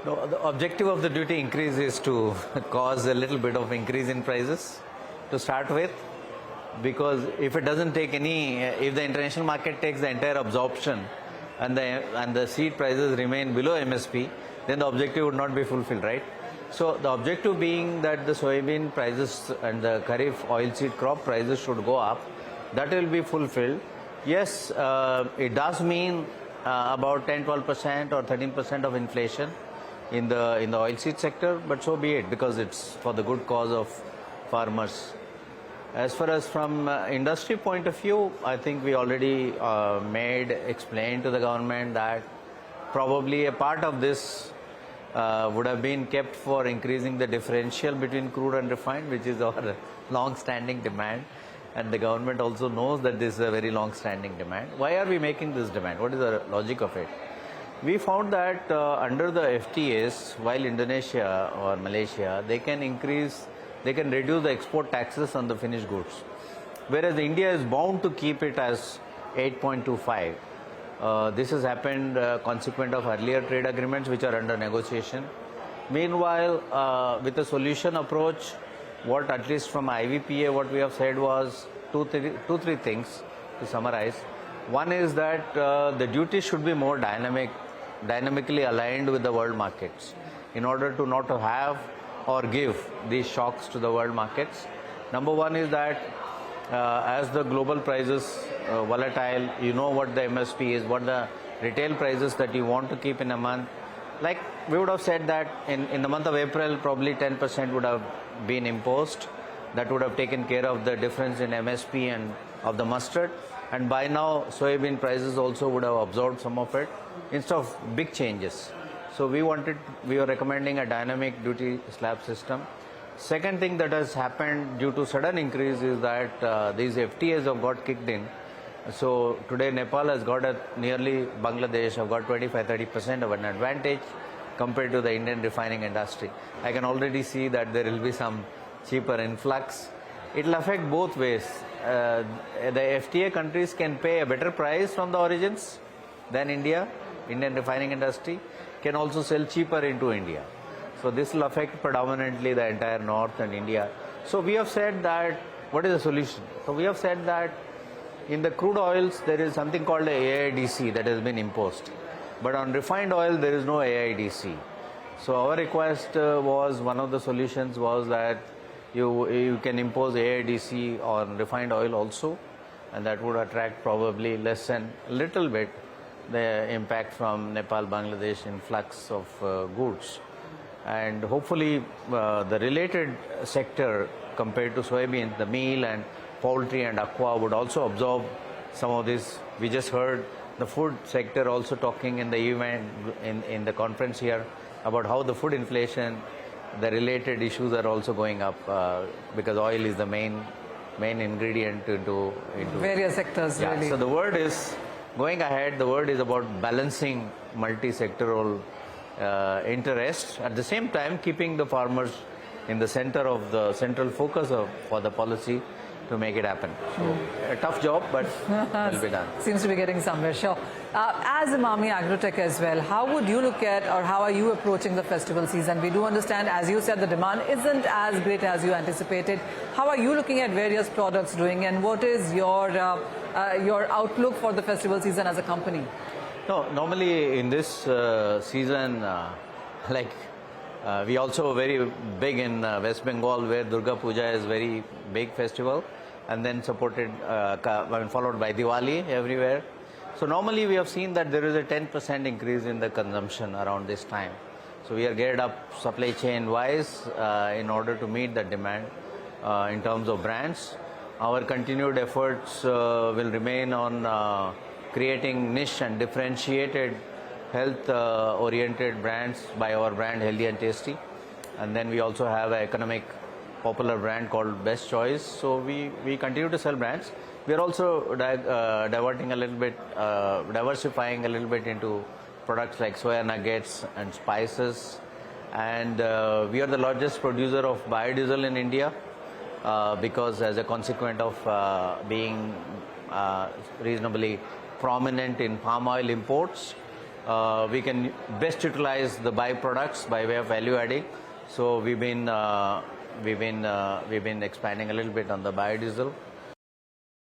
No, the objective of the duty increase is to cause a little bit of increase in prices to start with, because if it doesn't take if the international market takes the entire absorption and the seed prices remain below MSP, then the objective would not be fulfilled, right? So the objective being that the soybean prices and the Kharif oilseed crop prices should go up, that will be fulfilled. Yes, it does mean about 10-12% or 13% of inflation in the oilseed sector, but so be it, because it's for the good cause of farmers. As far as from industry point of view, I think we already explained to the government that probably a part of this would have been kept for increasing the differential between crude and refined, which is our long-standing demand. And the government also knows that this is a very long-standing demand. Why are we making this demand? What is the logic of it? We found that under the FTAs, while Indonesia or Malaysia, they can reduce the export taxes on the finished goods, whereas India is bound to keep it as 8.25. This has happened consequent of earlier trade agreements which are under negotiation. Meanwhile, with a solution approach, what at least from IVPA, what we have said was two, three things to summarize. One is that the duty should be more dynamically aligned with the world markets in order to not to have or give these shocks to the world markets. Number one is that as the global prices volatile, you know what the MSP is, what the retail prices that you want to keep in a month. Like we would have said that in the month of April, probably 10% would have been imposed. That would have taken care of the difference in MSP and of the mustard. And by now, soybean prices also would have absorbed some of it instead of big changes. So we were recommending a dynamic duty slab system. Second thing that has happened due to sudden increase is that these FTAs have got kicked in. So today Nepal has got nearly Bangladesh have got 25-30% of an advantage compared to the Indian refining industry. I can already see that there will be some cheaper influx. It will affect both ways. The FTA countries can pay a better price from the origins than Indian refining industry, can also sell cheaper into India. So this will affect predominantly the entire North and India. So we have said that, what is the solution? So we have said that in the crude oils, there is something called a AIDC that has been imposed. But on refined oil, there is no AIDC. So our request was, one of the solutions was that you can impose AIDC on refined oil also, and that would attract probably lessen a little bit the impact from Nepal, Bangladesh influx of goods. And hopefully the related sector compared to soybean, the meal and poultry and aqua would also absorb some of this. We just heard the food sector also talking in the event, in the conference here, about how the food inflation, the related issues are also going up because oil is the main ingredient into various sectors. Yeah, really. So the word is going ahead. The word is about balancing multi-sectoral interests, at the same time keeping the farmers in the center of the central focus for the policy to make it happen. So a tough job, but it will be done. Seems to be getting somewhere, sure. As Emami Agrotech as well, how would you look at, or how are you approaching the festival season? We do understand, as you said, the demand isn't as great as you anticipated. How are you looking at various products doing, and what is your outlook for the festival season as a company? No, normally in this season, we also very big in West Bengal, where Durga Puja is very big festival, and then followed by Diwali everywhere. So normally we have seen that there is a 10% increase in the consumption around this time. So we are geared up supply chain wise in order to meet the demand in terms of brands. Our continued efforts will remain on creating niche and differentiated health-oriented brands by our brand Healthy and Tasty. And then we also have an economic popular brand called Best Choice. So we continue to sell brands. We are also diversifying a little bit into products like soya nuggets and spices. And we are the largest producer of biodiesel in India because as a consequence of being reasonably prominent in palm oil imports, we can best utilize the byproducts by way of value adding. So we've been expanding a little bit on the biodiesel.